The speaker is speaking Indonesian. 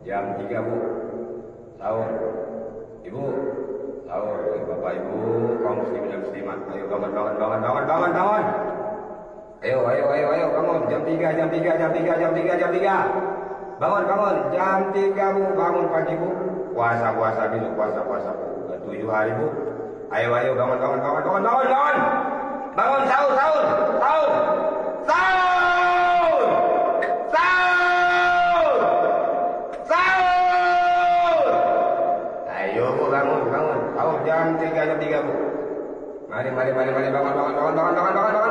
Jam 3 Bu. Sahur. Ibu. Sahur. Bapak Ibu, kaum muslimin dan muslimat. Ayo bangun, bangun, bangun, bangun, bangun, bangun. Ayo, ayo, ayo, ayo, bangun. Jam 3, jam 3, jam 3, jam 3, jam 3. Bangun, bangun. Jam 3 Bu, bangun pagi Bu. Puasa, puasa besok, puasa, puasa Bu. 7 hari Bu. Ayo, ayo, bangun, bangun, bangun, bangun, bangun, bangun. Bangun, sahur, sahur, sahur. Sahur! Sahur! Sahur! Ayo Bu, bangun, bangun. Sahur jam 3, jam 3 Bu. Mari, mari, mari, mari, bangun, bangun, bangun, bangun, bangun, bangun, bangun.